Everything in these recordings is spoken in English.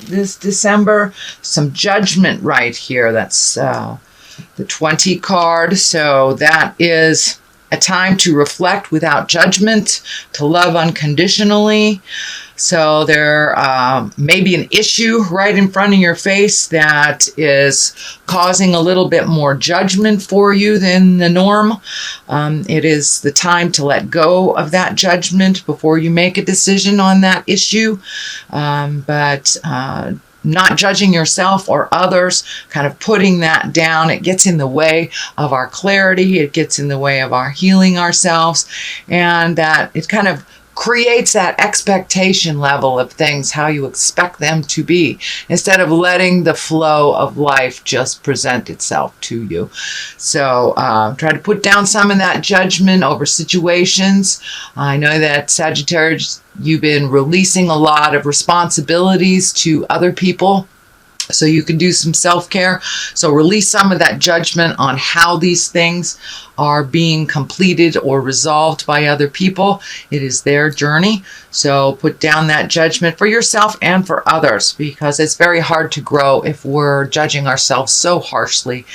this December. Some judgment right here. That's the 20 card. So that is a time to reflect without judgment, to love unconditionally. So there may be an issue right in front of your face that is causing a little bit more judgment for you than the norm. It is the time to let go of that judgment before you make a decision on that issue. But not judging yourself or others, kind of putting that down. It gets in the way of our clarity. It gets in the way of our healing ourselves. And that it kind of creates that expectation level of things, how you expect them to be, instead of letting the flow of life just present itself to you. So try to put down some of that judgment over situations. I know that Sagittarius, you've been releasing a lot of responsibilities to other people, so you can do some self-care. So release some of that judgment on how these things are being completed or resolved by other people. It is their journey. So put down that judgment for yourself and for others, because it's very hard to grow if we're judging ourselves so harshly.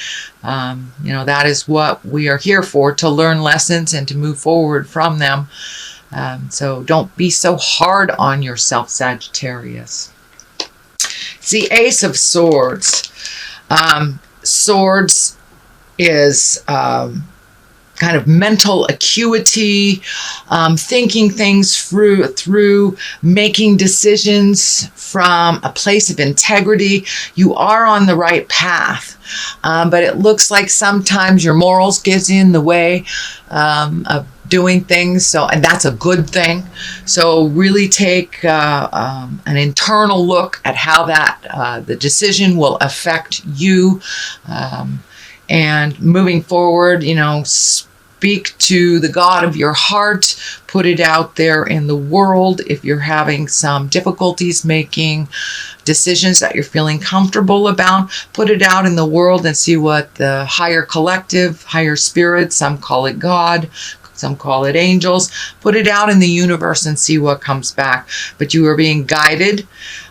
That is what we are here for, to learn lessons and to move forward from them. So don't be so hard on yourself, Sagittarius. It's the Ace of Swords. Swords is kind of mental acuity, thinking things through, making decisions from a place of integrity. You are on the right path, but it looks like sometimes your morals get in the way of doing things, and that's a good thing. So really take an internal look at how that the decision will affect you, and moving forward, speak to the God of your heart, put it out there in the world. If you're having some difficulties making decisions that you're feeling comfortable about, put it out in the world and see what the higher collective, higher spirit, some call it God, some call it angels, put it out in the universe and see what comes back. But you are being guided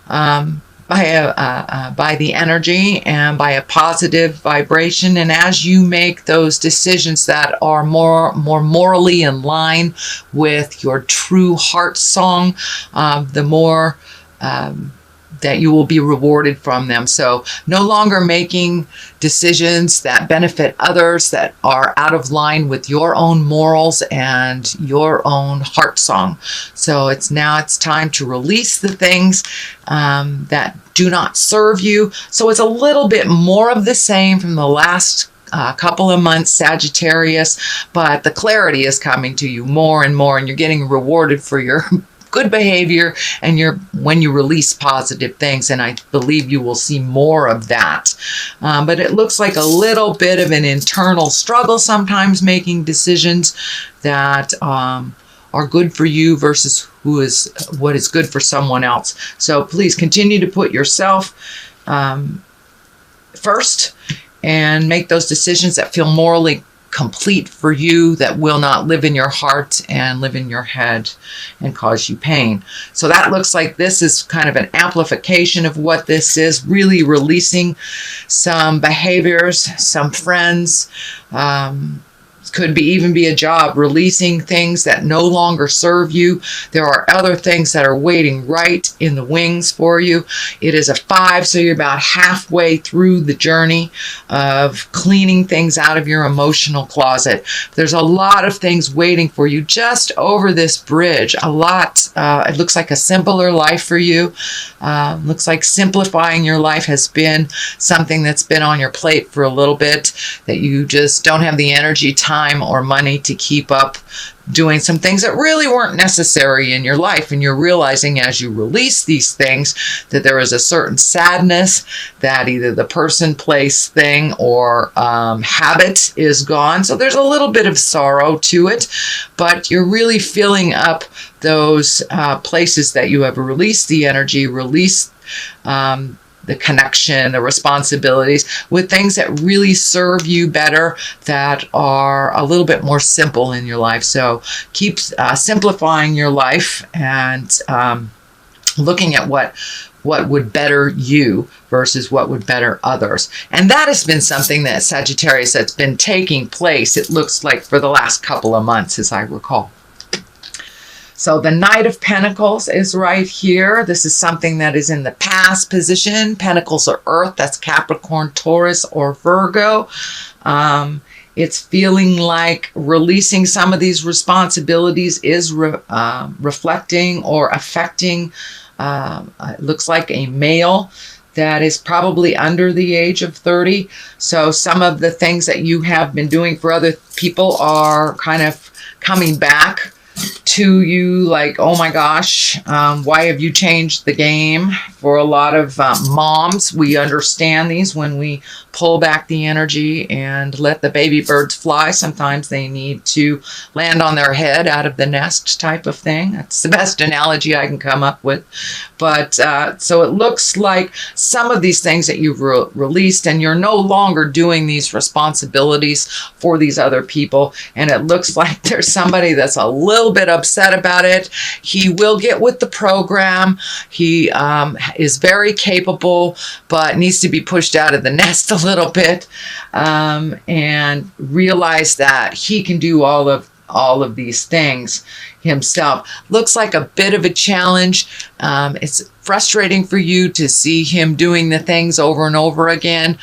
by the energy and by a positive vibration. And as you make those decisions that are more morally in line with your true heart song, the more that you will be rewarded from them. So no longer making decisions that benefit others, that are out of line with your own morals and your own heart song. So it's time to release the things that do not serve you. So it's a little bit more of the same from the last couple of months, Sagittarius, but the clarity is coming to you more and more, and you're getting rewarded for your good behavior and when you release positive things, and I believe you will see more of that. But it looks like a little bit of an internal struggle sometimes, making decisions that are good for you versus what is good for someone else. So please continue to put yourself first and make those decisions that feel morally complete for you, that will not live in your heart and live in your head and cause you pain. So that looks like this is kind of an amplification of what this is, really releasing some behaviors, some friends, could even be a job, releasing things that no longer serve you. There are other things that are waiting right in the wings for you. It is a 5, so you're about halfway through the journey of cleaning things out of your emotional closet. There's a lot of things waiting for you just over this bridge. A lot. It looks like a simpler life for you. Looks like simplifying your life has been something that's been on your plate for a little bit, that you just don't have the energy, time, or money to keep up doing some things that really weren't necessary in your life. And you're realizing as you release these things that there is a certain sadness that either the person, place, thing, or habit is gone. So there's a little bit of sorrow to it, but you're really filling up those places that you have released the energy, released the connection, the responsibilities, with things that really serve you better, that are a little bit more simple in your life. So keep simplifying your life and looking at what what would better you versus what would better others. And that has been something that Sagittarius that's been taking place, it looks like, for the last couple of months, as I recall. So the Knight of Pentacles is right here. This is something that is in the past position. Pentacles are Earth. That's Capricorn, Taurus, or Virgo. It's feeling like releasing some of these responsibilities is reflecting or affecting, it looks like a male that is probably under the age of 30. So some of the things that you have been doing for other people are kind of coming back to you, like, oh my gosh, why have you changed the game? For a lot of moms, we understand these when we pull back the energy and let the baby birds fly. Sometimes they need to land on their head out of the nest type of thing. That's the best analogy I can come up with. But so it looks like some of these things that you've released, and you're no longer doing these responsibilities for these other people. And it looks like there's somebody that's a little bit upset about it. He will get with the program. He is very capable, but needs to be pushed out of the nest a little bit, and realize that he can do all of these things himself. Looks like a bit of a challenge. It's frustrating for you to see him doing the things over and over again.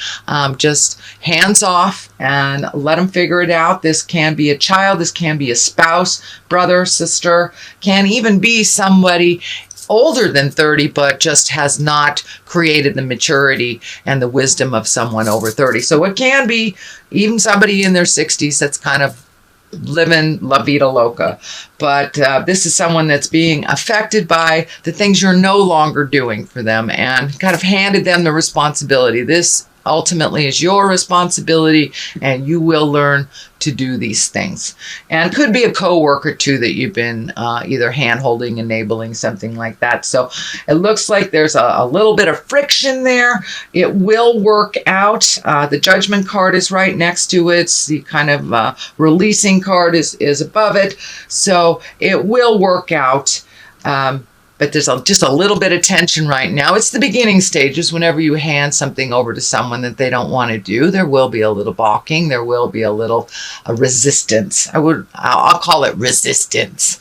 Just hands off and let him figure it out. This can be a child. This can be a spouse, brother, sister, can even be somebody older than 30, but just has not created the maturity and the wisdom of someone over 30. So it can be even somebody in their 60s that's kind of living la vida loca. But this is someone that's being affected by the things you're no longer doing for them, and kind of handed them the responsibility. This ultimately is your responsibility, and you will learn to do these things. And could be a co-worker too that you've been either hand-holding, enabling, something like that. So it looks like there's a little bit of friction there. It will work out. The Judgment card is right next to it. The kind of releasing card is above it. So it will work out. But there's just a little bit of tension right now. It's the beginning stages. Whenever you hand something over to someone that they don't want to do, there will be a little balking. There will be a little resistance. I'll call it resistance.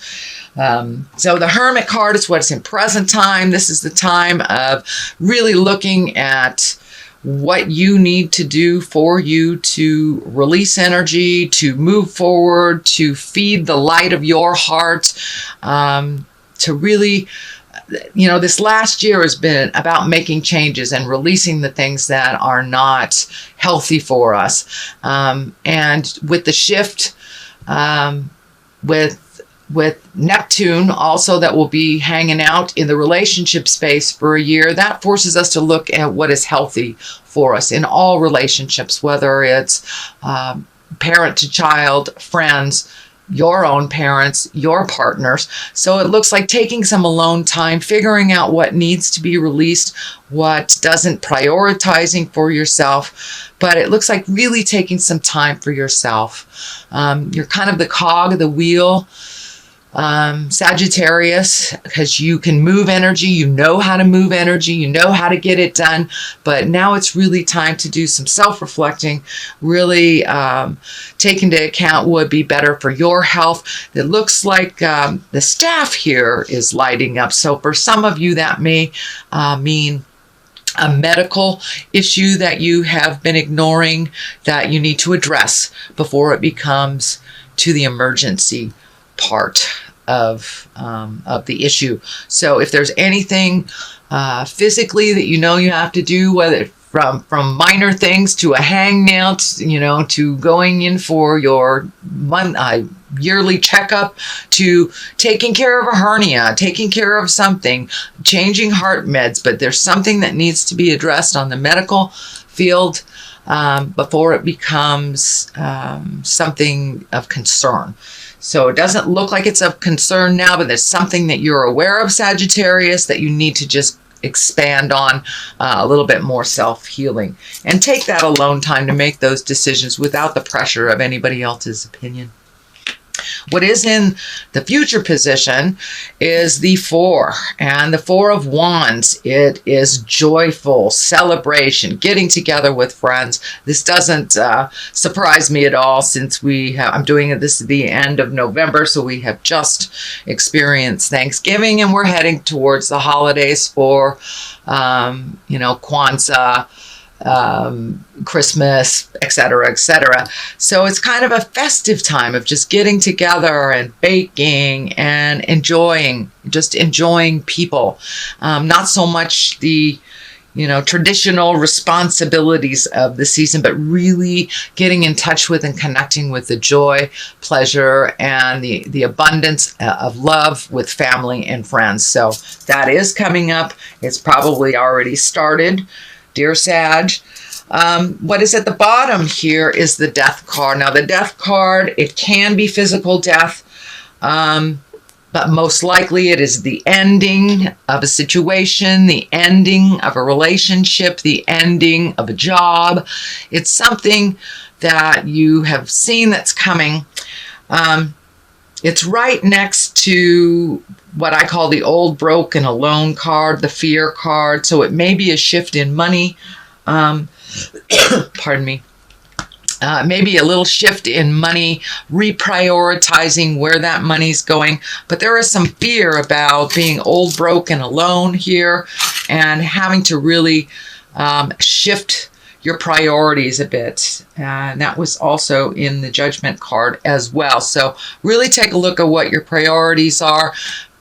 So the Hermit card is what's in present time. This is the time of really looking at what you need to do for you to release energy, to move forward, to feed the light of your heart, to really, this last year has been about making changes and releasing the things that are not healthy for us. And with the shift, with Neptune also, that will be hanging out in the relationship space for a year, that forces us to look at what is healthy for us in all relationships, whether it's parent to child, friends, your own parents, your partners. So it looks like taking some alone time, figuring out what needs to be released, what doesn't, prioritizing for yourself. But it looks like really taking some time for yourself. You're kind of the cog of the wheel, Sagittarius, because you can move energy, you know how to move energy, you know how to get it done, but now it's really time to do some self-reflecting, really take into account what would be better for your health. It looks like the staff here is lighting up, so for some of you that may mean a medical issue that you have been ignoring that you need to address before it becomes to the emergency part of the issue. So if there's anything physically that you have to do, whether from minor things to a hangnail, to going in for your yearly checkup, to taking care of a hernia, taking care of something, changing heart meds, but there's something that needs to be addressed on the medical field before it becomes something of concern. So it doesn't look like it's of concern now, but there's something that you're aware of, Sagittarius, that you need to just expand on a little bit more self-healing. And take that alone time to make those decisions without the pressure of anybody else's opinion. What is in the future position is the 4, and the 4 of Wands. It is joyful celebration, getting together with friends. This doesn't surprise me at all, since I'm doing this at the end of November, so we have just experienced Thanksgiving, and we're heading towards the holidays for, Kwanzaa, Christmas, etc., etc. So it's kind of a festive time of just getting together and baking and enjoying people. Not so much the traditional responsibilities of the season, but really getting in touch with and connecting with the joy, pleasure, and the abundance of love with family and friends. So that is coming up. It's probably already started, dear Sag. What is at the bottom here is the Death card. Now, the Death card, it can be physical death, but most likely it is the ending of a situation, the ending of a relationship, the ending of a job. It's something that you have seen that's coming. It's right next to what I call the old, broke, and alone card, the Fear card. So it may be a shift in money. Pardon me. Maybe a little shift in money, reprioritizing where that money's going. But there is some fear about being old, broke, and alone here, and having to really shift your priorities a bit. And that was also in the Judgment card as well. So really take a look at what your priorities are.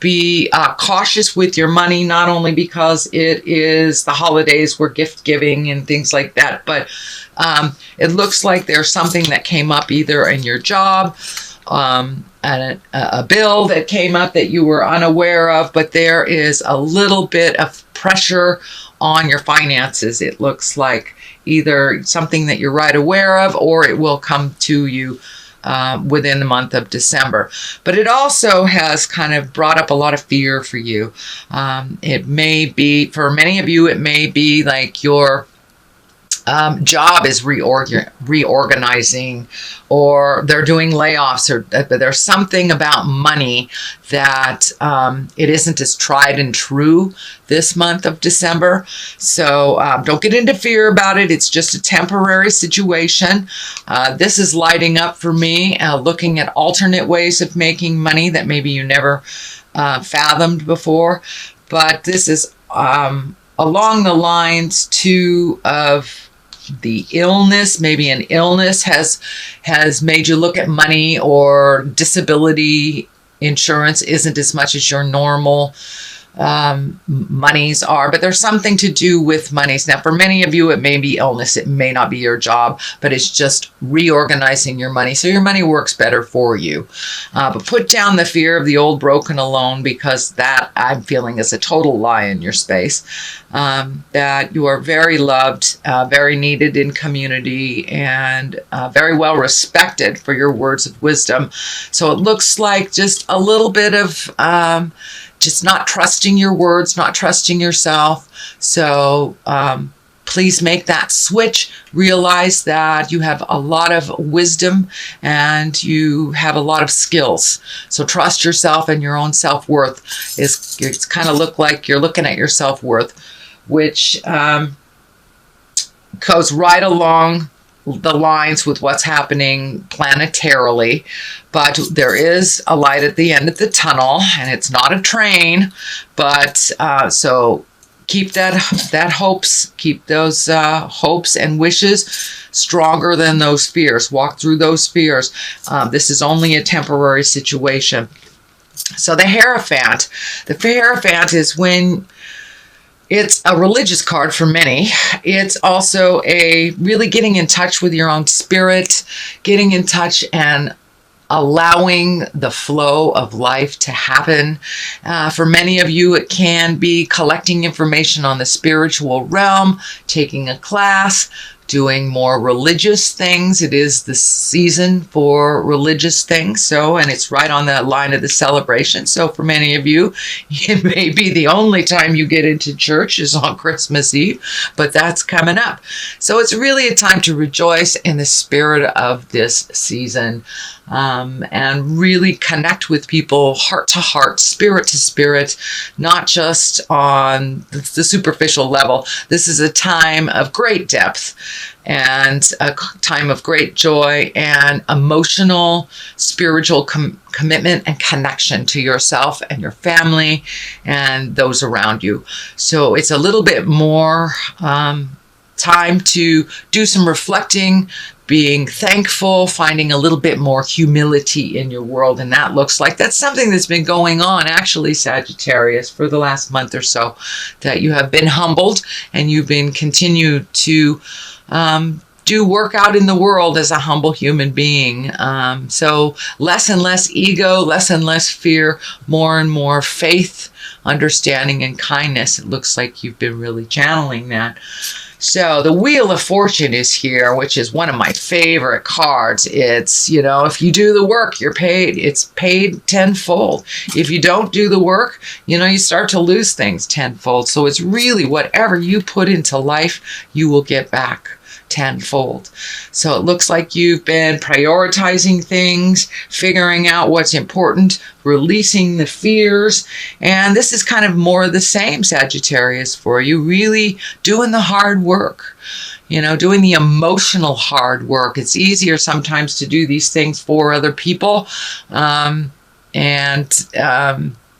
Be cautious with your money, not only because it is the holidays, we're gift giving and things like that, but it looks like there's something that came up either in your job, and a bill that came up that you were unaware of, but there is a little bit of pressure on your finances. It looks like either something that you're right aware of, or it will come to you within the month of December. But it also has kind of brought up a lot of fear for you. It may be, for many of you, it may be like your job is reorganizing, or they're doing layoffs, or there's something about money that it isn't as tried and true this month of December. So don't get into fear about it. It's just a temporary situation. This is lighting up for me, looking at alternate ways of making money that maybe you never fathomed before. But this is along the lines too of the illness. Maybe an illness has made you look at money, or disability insurance isn't as much as your normal monies are, but there's something to do with monies. Now, for many of you, it may be illness. It may not be your job, but it's just reorganizing your money so your money works better for you. But put down the fear of the old, broken, alone, because that I'm feeling is a total lie in your space. That you are very loved, very needed in community, and very well respected for your words of wisdom. So it looks like just a little bit of just not trusting your words, not trusting yourself. So please make that switch. Realize that you have a lot of wisdom and you have a lot of skills. So trust yourself and your own self-worth. It's kind of look like you're looking at your self-worth, which goes right along the lines with what's happening planetarily. But there is a light at the end of the tunnel, and it's not a train. But so keep that hopes, keep those hopes and wishes stronger than those fears. Walk through those fears. This is only a temporary situation. So the Hierophant. The Hierophant is when it's a religious card for many. It's also a really getting in touch with your own spirit, getting in touch and allowing the flow of life to happen. For many of you, it can be collecting information on the spiritual realm, taking a class, doing more religious things. It is the season for religious things. So, and it's right on the line of the celebration. So for many of you, it may be the only time you get into church is on Christmas Eve, but that's coming up. So it's really a time to rejoice in the spirit of this season. and really connect with people heart to heart, spirit to spirit, not just on the superficial level. This is a time of great depth and a time of great joy and emotional, spiritual commitment and connection to yourself and your family and those around you. So it's a little bit more time to do some reflecting, being thankful, finding a little bit more humility in your world. And that looks like that's something that's been going on, actually, Sagittarius, for the last month or so, that you have been humbled and you've been continued to do work out in the world as a humble human being. So less and less ego, less and less fear, more and more faith, understanding, and kindness. It looks like you've been really channeling that. So the Wheel of Fortune is here, which is one of my favorite cards. It's, if you do the work, you're paid. It's paid tenfold. If you don't do the work, you start to lose things tenfold. So it's really whatever you put into life, you will get back tenfold. So it looks like you've been prioritizing things, figuring out what's important, releasing the fears. And this is kind of more of the same, Sagittarius, for you, really doing the hard work, doing the emotional hard work. It's easier sometimes to do these things for other people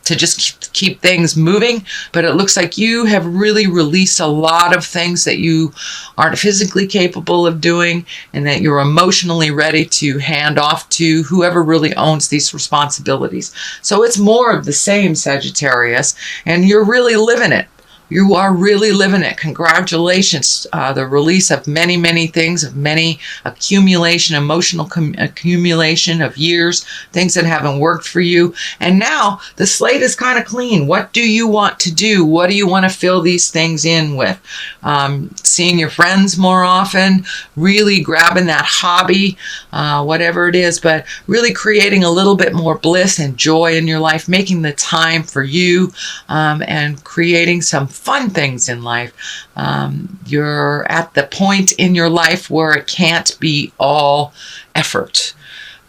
to just keep things moving. But it looks like you have really released a lot of things that you aren't physically capable of doing and that you're emotionally ready to hand off to whoever really owns these responsibilities. So it's more of the same, Sagittarius, and you're really living it. You are really living it. Congratulations. The release of many, many things, of many accumulation, emotional accumulation of years, things that haven't worked for you. And now the slate is kind of clean. What do you want to do? What do you want to fill these things in with? Seeing your friends more often, really grabbing that hobby, whatever it is, but really creating a little bit more bliss and joy in your life, making the time for you, and creating some fun things in life. You're at the point in your life where it can't be all effort.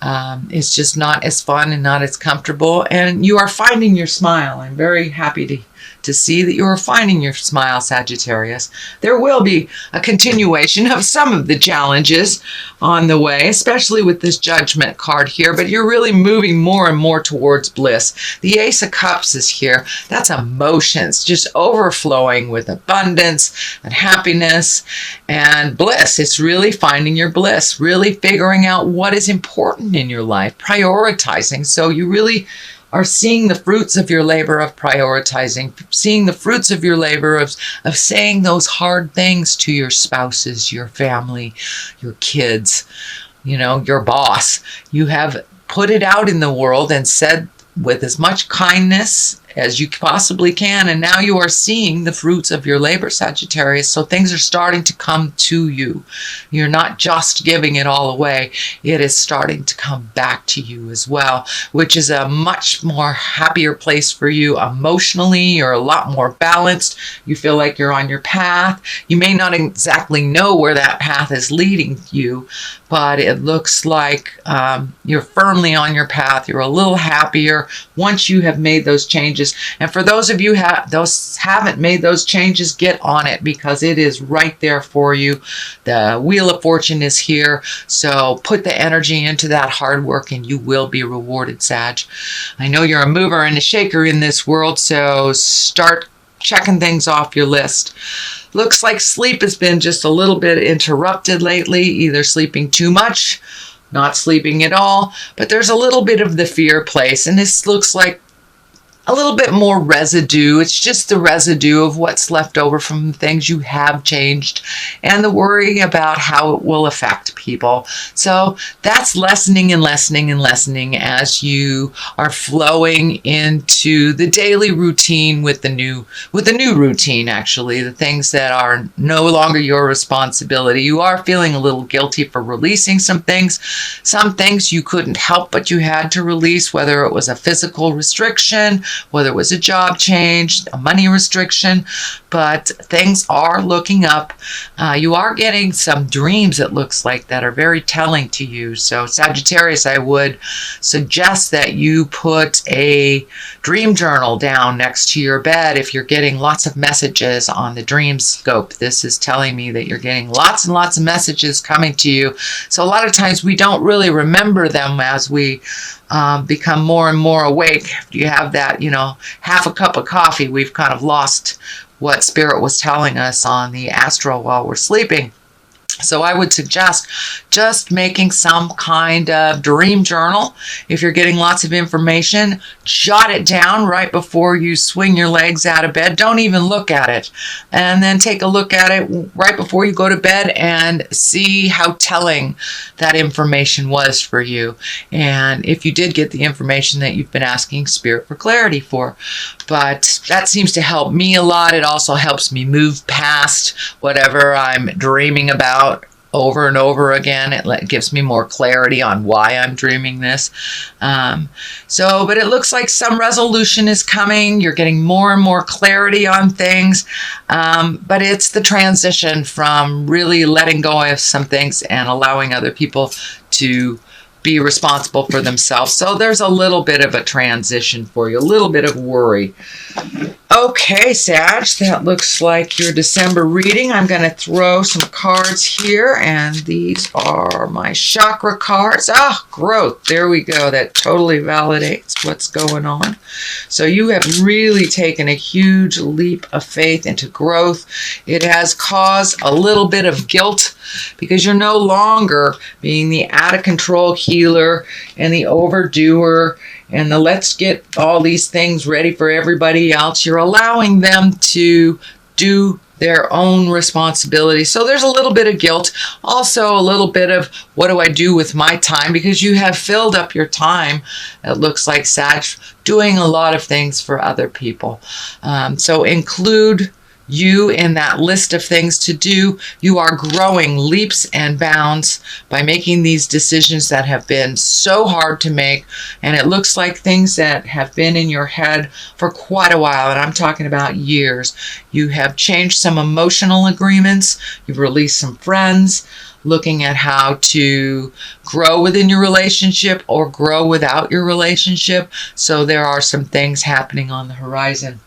It's just not as fun and not as comfortable, and you are finding your smile. I'm very happy to see that you are finding your smile, Sagittarius. There will be a continuation of some of the challenges on the way, especially with this Judgment card here, but you're really moving more and more towards bliss. The Ace of Cups is here. That's emotions, just overflowing with abundance and happiness and bliss. It's really finding your bliss, really figuring out what is important in your life, prioritizing. So you really are seeing the fruits of your labor of prioritizing, seeing the fruits of your labor of saying those hard things to your spouses, your family, your kids, your boss. You have put it out in the world and said with as much kindness as you possibly can, and now you are seeing the fruits of your labor, Sagittarius. So things are starting to come to you. You're not just giving it all away. It is starting to come back to you as well, which is a much more happier place for you emotionally. You're a lot more balanced. You feel like you're on your path. You may not exactly know where that path is leading you, but it looks like you're firmly on your path. You're a little happier once you have made those changes. And for those of you haven't made those changes, get on it, because it is right there for you. The Wheel of Fortune is here. So put the energy into that hard work and you will be rewarded, Sag. I know you're a mover and a shaker in this world, so start checking things off your list. Looks like sleep has been just a little bit interrupted lately, either sleeping too much, not sleeping at all, but there's a little bit of the fear place, and this looks like a little bit more residue. It's just the residue of what's left over from things you have changed and the worry about how it will affect people. So that's lessening and lessening and lessening as you are flowing into the daily routine with the new routine, actually, the things that are no longer your responsibility. You are feeling a little guilty for releasing some things you couldn't help but you had to release, whether it was a physical restriction, whether it was a job change, a money restriction, but things are looking up. You are getting some dreams, it looks like, that are very telling to you. So Sagittarius, I would suggest that you put a dream journal down next to your bed if you're getting lots of messages on the dream scope. This is telling me that you're getting lots and lots of messages coming to you. So a lot of times we don't really remember them as we become more and more awake. You have that, half a cup of coffee, we've kind of lost what Spirit was telling us on the astral while we're sleeping. So I would suggest just making some kind of dream journal. If you're getting lots of information, jot it down right before you swing your legs out of bed. Don't even look at it. And then take a look at it right before you go to bed and see how telling that information was for you. And if you did get the information that you've been asking Spirit for clarity for. But that seems to help me a lot. It also helps me move past whatever I'm dreaming about over and over again. It gives me more clarity on why I'm dreaming this. But it looks like some resolution is coming. You're getting more and more clarity on things. But it's the transition from really letting go of some things and allowing other people to be responsible for themselves. So there's a little bit of a transition for you, a little bit of worry. Okay, Sag, that looks like your December reading. I'm going to throw some cards here, and these are my chakra cards. Growth. There we go. That totally validates what's going on. So you have really taken a huge leap of faith into growth. It has caused a little bit of guilt because you're no longer being the out-of-control healer and the overdoer and the let's get all these things ready for everybody else. You're allowing them to do their own responsibility. So there's a little bit of guilt, also a little bit of what do I do with my time, because you have filled up your time, it looks like, Sag, doing a lot of things for other people. So include you in that list of things to do. You are growing leaps and bounds by making these decisions that have been so hard to make. And it looks like things that have been in your head for quite a while. And I'm talking about years. You have changed some emotional agreements. You've released some friends, looking at how to grow within your relationship or grow without your relationship. So there are some things happening on the horizon.